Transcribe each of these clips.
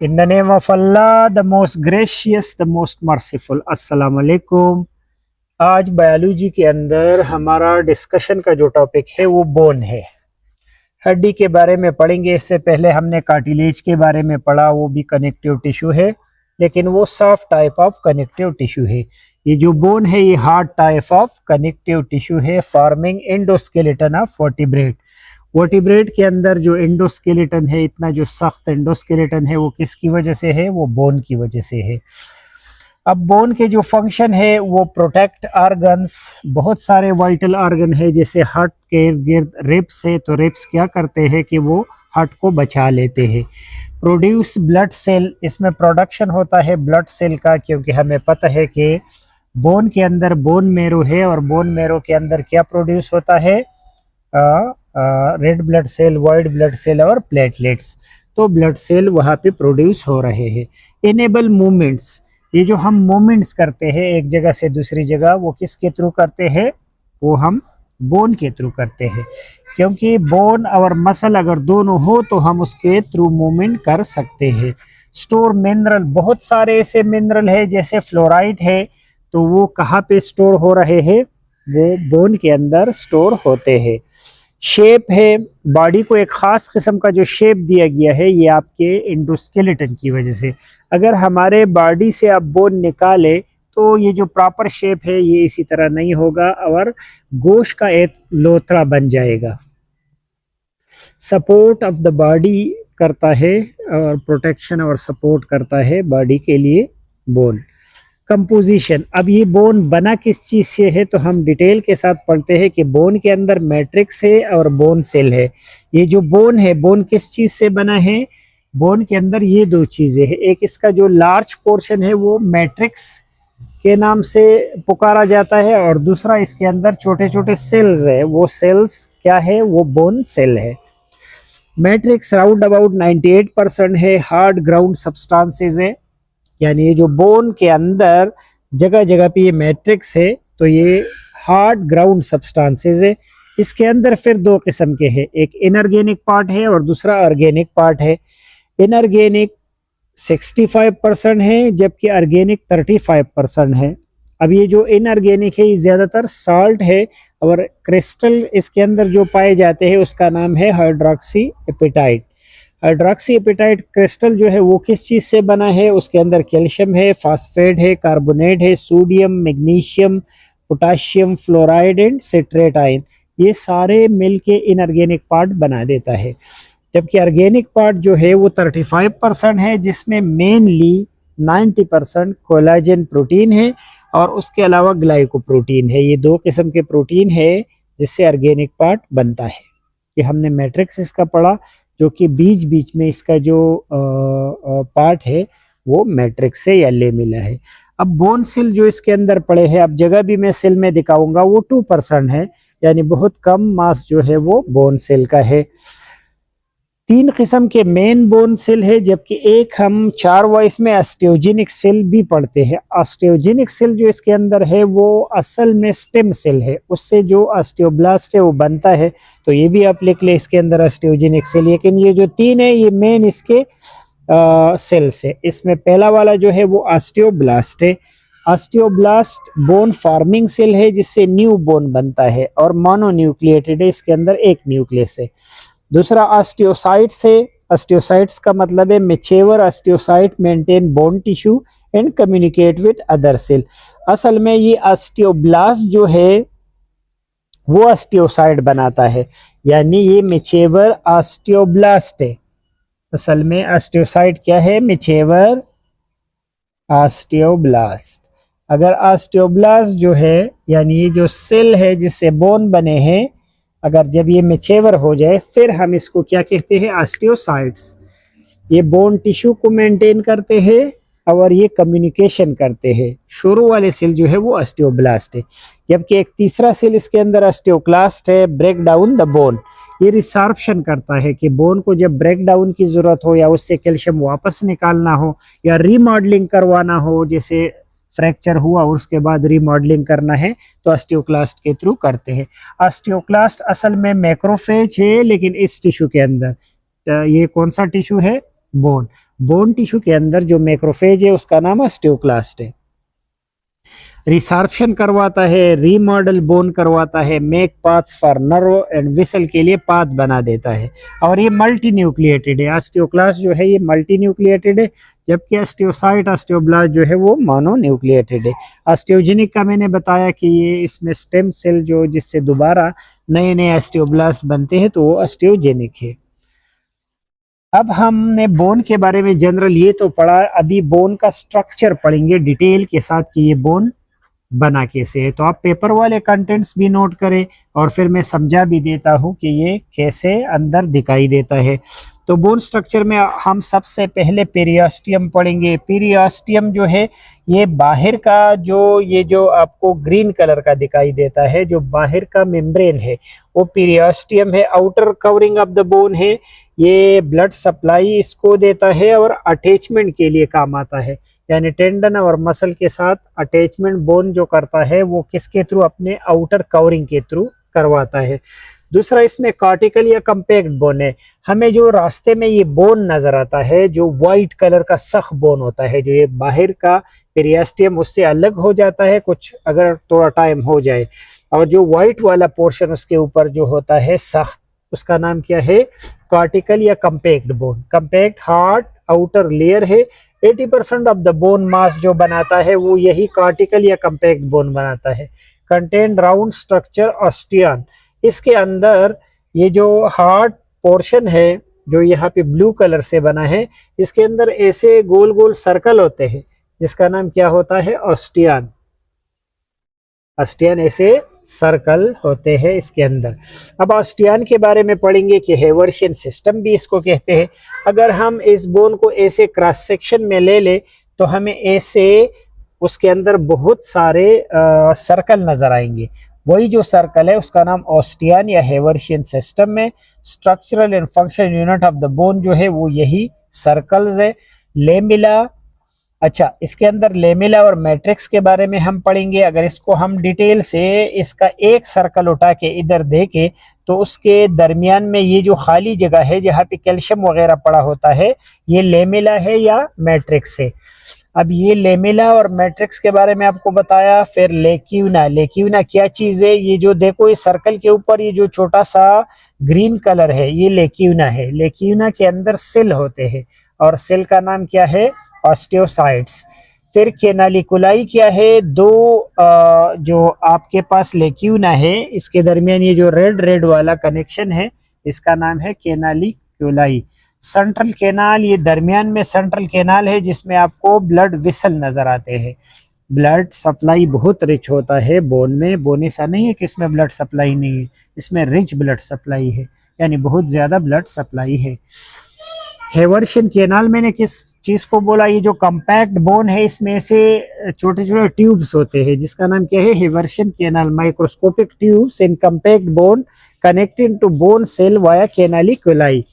In the name of Allah, the most gracious, the most merciful. अस्सलाम वालेकुम। आज biology के अंदर हमारा डिस्कशन का जो टॉपिक है वो बोन है। हड्डी के बारे में पढ़ेंगे। इससे पहले हमने कार्टिलेज के बारे में पढ़ा, वो भी कनेक्टिव टिश्यू है, लेकिन वो soft type of connective tissue है। ये जो बोन है ये hard type of connective tissue है, forming endoskeleton of vertebrate. Vertebrate के अंदर जो एंडोस्केलेटन है, इतना जो सख्त एंडोस्केलेटन है, वो किसकी वजह से है? वो बोन की वजह से है। अब बोन के जो फंक्शन है वो प्रोटेक्ट ऑर्गन्स, बहुत सारे वाइटल ऑर्गन है, जैसे हार्ट के गिर्द रिब्स है, तो रिब्स क्या करते हैं कि वो हार्ट को बचा लेते हैं। प्रोड्यूस ब्लड सेल, इसमें प्रोडक्शन होता है ब्लड सेल का, क्योंकि हमें पता है कि बोन के अंदर बोन मेरो है, और बोन मेरो के अंदर क्या प्रोड्यूस होता है? Red blood cell, white blood cell और प्लेटलेट्स। तो ब्लड सेल वहाँ पे प्रोड्यूस हो रहे हैं। इनेबल मूवमेंट्स, ये जो हम मूवमेंट्स करते हैं एक जगह से दूसरी जगह, वो किसके थ्रू करते हैं? वो हम बोन के थ्रू करते हैं, क्योंकि बोन और मसल अगर दोनों हो तो हम उसके थ्रू मूवमेंट कर सकते हैं। स्टोर मिनरल, बहुत सारे ऐसे मिनरल है जैसे फ्लोराइड है, तो वो कहाँ पे स्टोर हो रहे हैं? वो बोन के अंदर स्टोर होते हैं। शेप है, बॉडी को एक खास किस्म का जो शेप दिया गया है, ये आपके एंडोस्केलेटन की वजह से। अगर हमारे बॉडी से आप बोन निकाले तो ये जो प्रॉपर शेप है ये इसी तरह नहीं होगा, और गोश्त का एक लोथड़ा बन जाएगा। सपोर्ट ऑफ द बॉडी करता है, और प्रोटेक्शन और सपोर्ट करता है बॉडी के लिए बोन। कंपोजिशन, अब ये बोन बना किस चीज़ से है, तो हम डिटेल के साथ पढ़ते हैं कि बोन के अंदर मैट्रिक्स है और बोन सेल है। ये जो बोन है, बोन किस चीज़ से बना है? बोन के अंदर ये दो चीज़ें हैं, एक इसका जो लार्ज पोर्शन है वो मैट्रिक्स के नाम से पुकारा जाता है, और दूसरा इसके अंदर छोटे छोटे सेल्स है, वो सेल्स क्या है? वो बोन सेल है। मैट्रिक्स राउंड अबाउट 98% है, हार्ड ग्राउंड सब्सटेंसेस है, यानी ये जो बोन के अंदर जगह जगह पे ये मैट्रिक्स है, तो ये हार्ड ग्राउंड सब्सटेंसेस है। इसके अंदर फिर दो किस्म के हैं, एक इनऑर्गेनिक पार्ट है और दूसरा ऑर्गेनिक पार्ट है। इनऑर्गेनिक 65% है, जबकि ऑर्गेनिक 35% है। अब ये जो इनऑर्गेनिक है ये ज़्यादातर साल्ट है, और क्रिस्टल इसके अंदर जो पाए जाते हैं उसका नाम है hydroxy apatite. Hydroxy apatite crystal जो है वो किस चीज़ से बना है? उसके अंदर कैल्शियम है, फास्फेट है, कार्बोनेट है, sodium, magnesium, potassium, fluoride and citrate ion, ये सारे मिलके इनऑर्गेनिक पार्ट बना देता है। जबकि ऑर्गेनिक पार्ट जो है वो 35% है, जिसमें मेनली 90% कोलाजन प्रोटीन है, और उसके अलावा ग्लाइकोप्रोटीन है। ये दो किस्म के प्रोटीन है जिससे ऑर्गेनिक पार्ट बनता है। ये हमने मैट्रिक्स इसका पढ़ा, जो कि बीच बीच में इसका जो पार्ट है वो मैट्रिक्स से या ले मिला है। अब बोन सेल जो इसके अंदर पड़े हैं, अब जगह भी मैं सेल में दिखाऊंगा, वो 2% है, यानी बहुत कम मास जो है वो बोन सेल का है। तीन किस्म के मेन बोन सेल है, जबकि एक हम 4 वॉइस में ऑस्टियोजेनिक सेल भी पढ़ते हैं। ऑस्टियोजेनिक सेल जो इसके अंदर है वो असल में स्टेम सेल है, उससे जो ऑस्टियोब्लास्ट है वो बनता है, तो ये भी आप लिख ले इसके अंदर ऑस्टियोजेनिक सेल। लेकिन ये जो तीन है ये मेन इसके सेल्स है। इसमें पहला वाला जो है वो ऑस्टियोब्लास्ट है। ऑस्टियोब्लास्ट बोन फार्मिंग सेल है, जिससे न्यू बोन बनता है, और मोनोन्यूक्लिएटेड है, इसके अंदर एक न्यूक्लियस है। दूसरा ऑस्टियोसाइट्स है। ऑस्टियोसाइट्स का मतलब है mature osteocyte maintain bone tissue and communicate with other cell. असल में ये ऑस्टियोब्लास्ट जो है वो ऑस्टियोसाइट बनाता है, यानी ये मेच्योर ऑस्टियोब्लास्ट है। असल में ऑस्टियोसाइट क्या है? Mature osteoblast. अगर ऑस्टियोब्लास्ट जो है, यानी ये जो सेल है जिससे बोन बने हैं, अगर जब ये मेच्योर हो जाए फिर हम इसको क्या कहते हैं? ऑस्टियोसाइट्स। ये बोन टिश्यू को मेंटेन करते हैं और ये कम्युनिकेशन करते हैं। शुरू वाले सेल जो है वो ऑस्टियोब्लास्ट है, जबकि एक तीसरा सेल इसके अंदर ऑस्टियोक्लास्ट है, ब्रेक डाउन द बोन। ये रिसॉर्प्शन करता है कि बोन को जब ब्रेक डाउन की जरूरत हो, या उससे कैल्शियम वापस निकालना हो, या रीमॉडलिंग करवाना हो, जैसे फ्रैक्चर हुआ और उसके बाद रीमॉडलिंग करना है, तो ऑस्टियोक्लास्ट के थ्रू करते हैं। ऑस्टियोक्लास्ट असल में मैक्रोफेज है, लेकिन इस टिश्यू के अंदर, ये कौन सा टिश्यू है? बोन। बोन टिश्यू के अंदर जो मैक्रोफेज है उसका नाम ऑस्टियोक्लास्ट है। रिसार्प्शन करवाता है, रीमॉडल बोन करवाता है, make paths for nerve and whistle के लिए पाथ बना देता है। और ये मल्टी न्यूक्लिएटेड है। ऑस्टियोक्लास्ट जो है ये मल्टी न्यूक्लिएटेड है, जबकि ऑस्टियोसाइट ऑस्टियोब्लास्ट जो है वो मोनो न्यूक्लिएटेड है। ऑस्टियोजेनिक का मैंने बताया कि ये इसमें स्टेम सेल जो जिससे दोबारा नए नए ऑस्टियोब्लास्ट बनते हैं तो वो ऑस्टियोजेनिक है। अब हमने बोन के बारे में जनरल ये तो पढ़ा, अभी बोन का स्ट्रक्चर पढ़ेंगे डिटेल के साथ कि ये बोन बना कैसे है। तो आप पेपर वाले कंटेंट्स भी नोट करें और फिर मैं समझा भी देता हूँ कि ये कैसे अंदर दिखाई देता है। तो बोन स्ट्रक्चर में हम सबसे पहले पेरियोस्टियम पढ़ेंगे। पेरियोस्टियम जो है ये बाहर का ये जो आपको ग्रीन कलर का दिखाई देता है, जो बाहर का मेम्ब्रेन है वो पेरियोस्टियम है, outer covering of the bone है। ये ब्लड सप्लाई इसको देता है और अटैचमेंट के लिए काम आता है, यानी टेंडन और मसल के साथ अटैचमेंट बोन जो करता है वो किसके थ्रू, अपने आउटर कवरिंग के थ्रू करवाता है। दूसरा इसमें कॉर्टिकल या कंपैक्ट बोन है। हमें जो रास्ते में ये बोन नजर आता है जो व्हाइट कलर का सख्त बोन होता है, जो ये बाहर का पेरियोस्टियम उससे अलग हो जाता है कुछ अगर थोड़ा टाइम हो जाए, और जो व्हाइट वाला पोर्शन उसके ऊपर जो होता है सख्त, उसका नाम क्या है, कॉर्टिकल या compact bone. Compact hard outer layer है। 80% ऑफ द बोन मास जो बनाता है वो यही कॉर्टिकल या कंपैक्ट बोन बनाता है। कंटेन राउंड स्ट्रक्चर ऑस्टियन, इसके अंदर ये जो हार्ड पोर्शन है जो यहाँ पे ब्लू कलर से बना है, इसके अंदर ऐसे गोल गोल सर्कल होते हैं जिसका नाम क्या होता है, ऑस्टियन। ऑस्टियन ऐसे सर्कल होते हैं इसके अंदर। अब ऑस्टियन के बारे में पढ़ेंगे कि हेवर्शियन सिस्टम भी इसको कहते हैं। अगर हम इस बोन को ऐसे क्रॉस सेक्शन में ले ले तो हमें ऐसे उसके अंदर बहुत सारे सर्कल नजर आएंगे। वही जो सर्कल है उसका नाम ऑस्टियन या हेवर्शियन सिस्टम में। Structural and functional unit of the bone जो है वो यही सर्कल्स है। लेमिला, अच्छा इसके अंदर लेमिला और मैट्रिक्स के बारे में हम पढ़ेंगे। अगर इसको हम डिटेल से इसका एक सर्कल उठा के इधर देखें तो उसके दरमियान में ये जो खाली जगह है जहाँ पे कैल्शियम वगैरह पड़ा होता है, ये लेमिला है या मैट्रिक्स है। अब ये लेमिला और मैट्रिक्स के बारे में आपको बताया। फिर लेक्यूना, लेक्यूना क्या चीज है, ये जो देखो इस सर्कल के ऊपर ये जो छोटा सा ग्रीन कलर है ये लेक्यूना है। लेक्यूना के अंदर सेल होते हैं और सेल का नाम क्या है, ऑस्टियोसाइट्स। फिर केनालिकुलाई क्या है, दो जो आपके पास लेक्यूना है इसके दरमियान ये जो रेड रेड वाला कनेक्शन है इसका नाम है केनालिकुलाई। सेंट्रल कैनाल, ये दरमियान में सेंट्रल कैनाल है जिसमें आपको ब्लड विसल नजर आते हैं। ब्लड सप्लाई बहुत रिच होता है बोन में। बोन ऐसा नहीं है कि इसमें ब्लड सप्लाई नहीं है, इसमें रिच ब्लड सप्लाई है, यानी बहुत ज्यादा ब्लड सप्लाई है। हेवर्शियन कैनाल मैंने किस चीज को बोला, ये जो कंपैक्ट बोन है इसमें से छोटे छोटे ट्यूब्स होते हैं जिसका नाम क्या है, haversian canal. Microscopic tubes in compact bone connected to bone cell via canaliculi.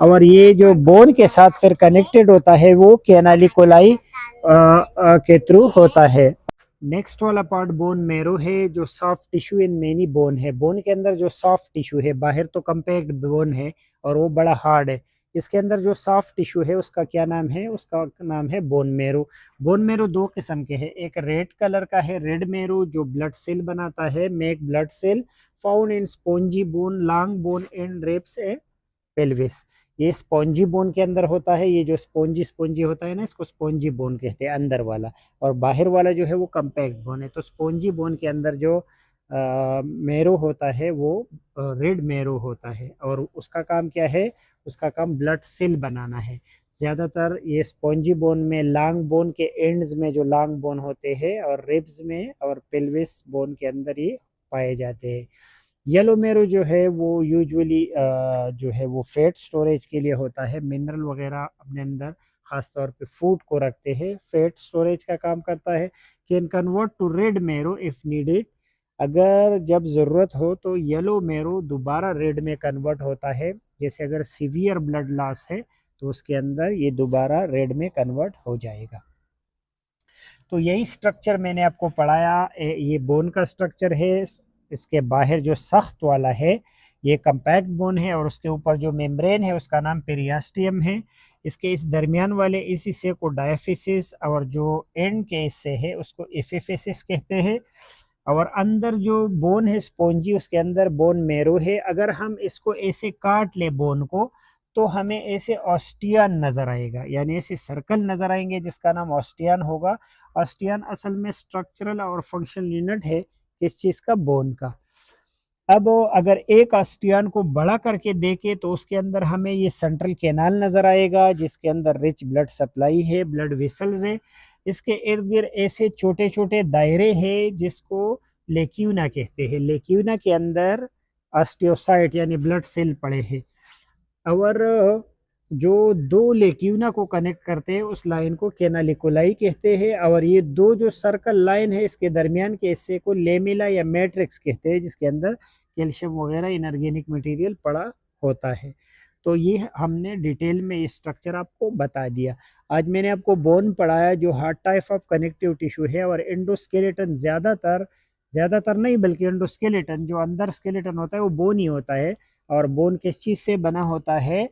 और ये जो बोन के साथ फिर कनेक्टेड होता है वो कैनालिकुलाई के थ्रू होता है। नेक्स्ट वाला पार्ट बोन मैरो है, जो soft tissue in many bone है। बोन के अंदर जो सॉफ्ट टिश्यू है, बाहर तो कंपैक्ट बोन है और वो बड़ा हार्ड है, इसके अंदर जो सॉफ्ट टिश्यू है उसका क्या नाम है, उसका नाम है बोन मैरो। बोन मैरो दो किस्म के हैं, एक रेड कलर का है रेड मैरो जो ब्लड सेल बनाता है, make blood cell, found in spongy bone, long bone and ribs and pelvis. ये स्पॉन्जी बोन के अंदर होता है, ये जो स्पॉन्जी स्पॉन्जी होता है ना इसको स्पॉन्जी बोन कहते हैं अंदर वाला, और बाहर वाला जो है वो कंपैक्ट बोन है। तो स्पॉन्जी बोन के अंदर जो मेरो होता है वो रेड मेरो होता है और उसका काम क्या है, उसका काम ब्लड सेल बनाना है। ज़्यादातर ये स्पॉन्जी बोन में लॉन्ग बोन के एंड्स में जो लॉन्ग बोन होते हैं और रिब्स में और पेल्विस बोन के अंदर ये पाए जाते हैं। येलो मेरो जो है वो यूजुअली जो है वो फैट स्टोरेज के लिए होता है, मिनरल वगैरह अपने अंदर खास तौर पे फूड को रखते हैं, फैट स्टोरेज का काम करता है। कैन कन्वर्ट टू रेड मेरो इफ नीडेड, अगर जब ज़रूरत हो तो येलो मेरो दोबारा रेड में कन्वर्ट होता है, जैसे अगर सीवियर ब्लड लॉस है तो उसके अंदर ये दोबारा रेड में कन्वर्ट हो जाएगा। तो यही स्ट्रक्चर मैंने आपको पढ़ाया, ये बोन का स्ट्रक्चर है। इसके बाहर जो सख्त वाला है ये कम्पैक्ट बोन है और उसके ऊपर जो मेम्ब्रेन है उसका नाम पेरियास्टियम है। इसके इस दरमियान वाले इस हिस्से को डायफिसिस और जो एंड के हिस्से है उसको एफिफिसिस कहते हैं। और अंदर जो बोन है स्पॉन्जी, उसके अंदर बोन मेरो है। अगर हम इसको ऐसे काट ले बोन को तो हमें ऐसे ऑस्टियन नजर आएगा, यानी ऐसे सर्कल नजर आएंगे जिसका नाम ऑस्टियन होगा। ऑस्टियन असल में स्ट्रक्चरल और फंक्शनल यूनिट है किस चीज का, बोन का। अब अगर एक ऑस्टियन को बड़ा करके देखे तो उसके अंदर हमें ये सेंट्रल कैनाल नजर आएगा जिसके अंदर रिच ब्लड सप्लाई है, ब्लड वेसल्स है। इसके इर्द गिर्द ऐसे छोटे छोटे दायरे हैं जिसको लेक्यूना कहते हैं। लेक्यूना के अंदर ऑस्टियोसाइट यानी ब्लड सेल पड़े हैं। और जो दो लेक्यूना को कनेक्ट करते हैं उस लाइन को कैनालिकुलाई कहते हैं। और ये दो जो सर्कल लाइन है इसके दरमियान के हिस्से को लेमिला या मैट्रिक्स कहते हैं जिसके अंदर कैल्शियम वगैरह इनऑर्गेनिक मटेरियल पड़ा होता है। तो ये हमने डिटेल में ये स्ट्रक्चर आपको बता दिया। आज मैंने आपको बोन पढ़ाया जो heart type of connective tissue है। और एंडोस्केलेटन ज़्यादातर ज़्यादातर नहीं बल्कि एंडोस्केलेटन जो अंदर स्केलेटन होता है वो बोन ही होता है। और बोन किस चीज़ से बना होता है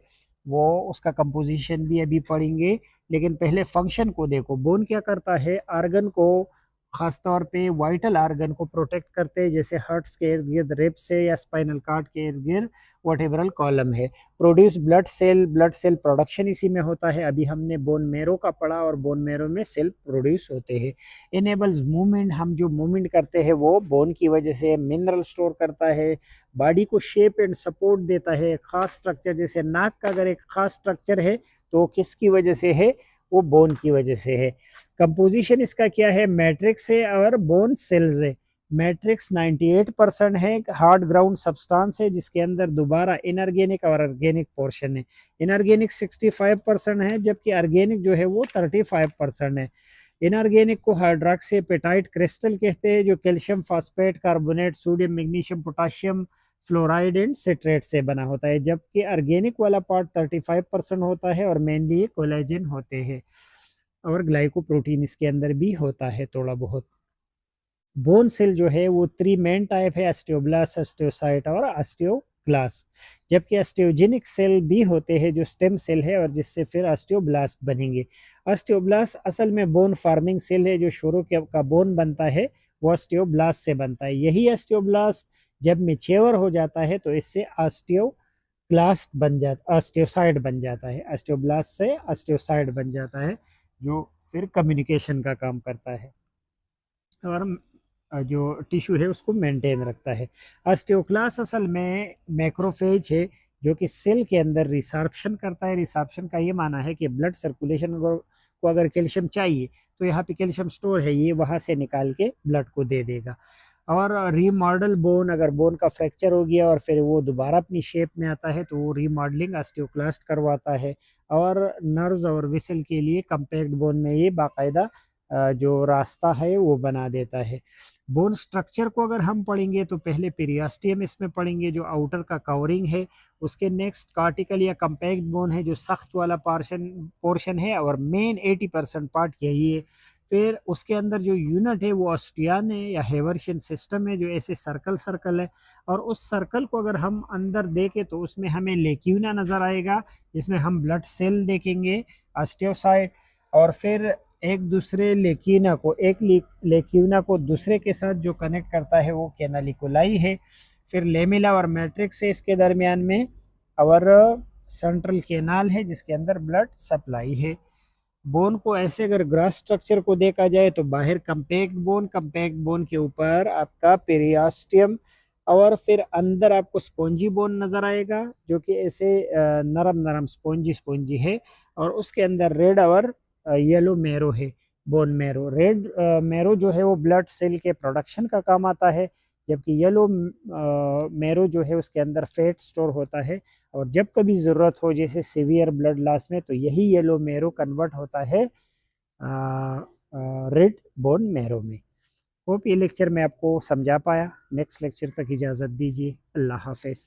वो उसका कंपोजिशन भी अभी पढ़ेंगे। लेकिन पहले फंक्शन को देखो, बोन क्या करता है, आर्गन को खास तौर पे वाइटल आर्गन को प्रोटेक्ट करते हैं, जैसे हार्ट्स के इर्द गिर्द रिब्स है या स्पाइनल कार्ड के इर्द गिर्द वर्टेब्रल कॉलम है। प्रोड्यूस ब्लड सेल प्रोडक्शन इसी में होता है। अभी हमने बोन मेरो का पढ़ा और बोन मेरो में सेल प्रोड्यूस होते हैं। इनेबल्स मूवमेंट, हम जो मूवमेंट करते हैं वो बोन की वजह से। मिनरल स्टोर करता है, बॉडी को शेप एंड सपोर्ट देता है। खास स्ट्रक्चर जैसे नाक का अगर एक खास स्ट्रक्चर है तो किसकी वजह से है, वो बोन की वजह से है। कंपोजिशन इसका क्या है, मैट्रिक्स है और बोन सेल्स है। मैट्रिक्स 98% है, हार्ड ग्राउंड सब्सटेंस है जिसके अंदर दोबारा इनऑर्गेनिक और ऑर्गेनिक पोर्शन है। इनऑर्गेनिक 65% है जबकि ऑर्गेनिक जो है वो 35% है। इनऑर्गेनिक को हाइड्रोक्सीपेटाइट क्रिस्टल कहते हैं जो calcium phosphate, carbonate, sodium, magnesium, potassium, fluoride and citrate से बना होता है। जबकि ऑर्गेनिक वाला पार्ट 35% होता है और मेनली ये कोलेजन होते हैं और ग्लाइकोप्रोटीन इसके अंदर भी होता है थोड़ा बहुत। बोन सेल जो है वो थ्री मेन टाइप है, ऑस्टियोब्लास्ट, ऑस्टियोसाइट और ऑस्टियोक्लास्ट। जबकि ऑस्टियोजेनिक सेल भी होते हैं जो स्टेम सेल है और जिससे फिर ऑस्टियोब्लास्ट बनेंगे। ऑस्टियोब्लास्ट असल में बोन फार्मिंग सेल है, जो शुरू का बोन बनता है वो ऑस्टियोब्लास्ट से बनता है। यही ऑस्टियोब्लास्ट जब मेच्योर हो जाता है तो इससे ऑस्टियोक्लास्ट बन जाता, ऑस्टियोसाइट बन जाता है। ऑस्टियोब्लास्ट से ऑस्टियोसाइट बन जाता है जो फिर कम्युनिकेशन का काम करता है और जो टिश्यू है उसको मेंटेन रखता है। ऑस्टियोक्लास्ट असल में मैक्रोफेज है जो कि सेल के अंदर रिसॉर्प्शन करता है। रिसॉर्प्शन का ये माना है कि ब्लड सर्कुलेशन को अगर कैल्शियम चाहिए तो यहाँ पे कैल्शियम स्टोर है, ये वहाँ से निकाल के ब्लड को दे देगा। और रीमॉडल बोन, अगर बोन का फ्रैक्चर हो गया और फिर वो दोबारा अपनी शेप में आता है तो वो रीमॉडलिंग ऑस्टियोक्लास्ट करवाता है। और नर्व्स और विसल के लिए कम्पैक्ट बोन में ये बाकायदा जो रास्ता है वो बना देता है। बोन स्ट्रक्चर को अगर हम पढ़ेंगे तो पहले पेरियास्टियम इसमें पढ़ेंगे जो आउटर का कवरिंग है। उसके नेक्स्ट कार्टिकल या कम्पैक्ट बोन है जो सख्त वाला पोर्शन है और मेन 80% पार्ट यही है। फिर उसके अंदर जो यूनिट है वो ऑस्टियन है या हेवर्शियन सिस्टम है जो ऐसे सर्कल सर्कल है। और उस सर्कल को अगर हम अंदर देखें तो उसमें हमें लेक्यूना नज़र आएगा जिसमें हम ब्लड सेल देखेंगे, ऑस्टियोसाइट। और फिर एक दूसरे लेक्यूना को, एक लेक्यूना को दूसरे के साथ जो कनेक्ट करता है वो कैनालिकुलाई है। फिर लेमिला और मैट्रिक्स है इसके दरमियान में। और सेंट्रल कैनाल है जिसके अंदर ब्लड सप्लाई है। बोन को ऐसे अगर ग्रास स्ट्रक्चर को देखा जाए तो बाहर कंपैक्ट बोन के ऊपर आपका पेरियास्टियम और फिर अंदर आपको स्पॉन्जी बोन नजर आएगा जो कि ऐसे नरम नरम स्पॉन्जी स्पॉन्जी है। और उसके अंदर रेड और येलो मेरो है, बोन मेरो। रेड मेरो जो है वो ब्लड सेल के प्रोडक्शन का काम आता है, जबकि येलो मेरो जो है उसके अंदर फैट स्टोर होता है। और जब कभी ज़रूरत हो जैसे सीवियर ब्लड लॉस में तो यही येलो मेरो कन्वर्ट होता है रेड बोन मेरो में। होप ये लेक्चर मैं आपको समझा पाया। नेक्स्ट लेक्चर तक इजाज़त दीजिए। अल्लाह हाफिज़।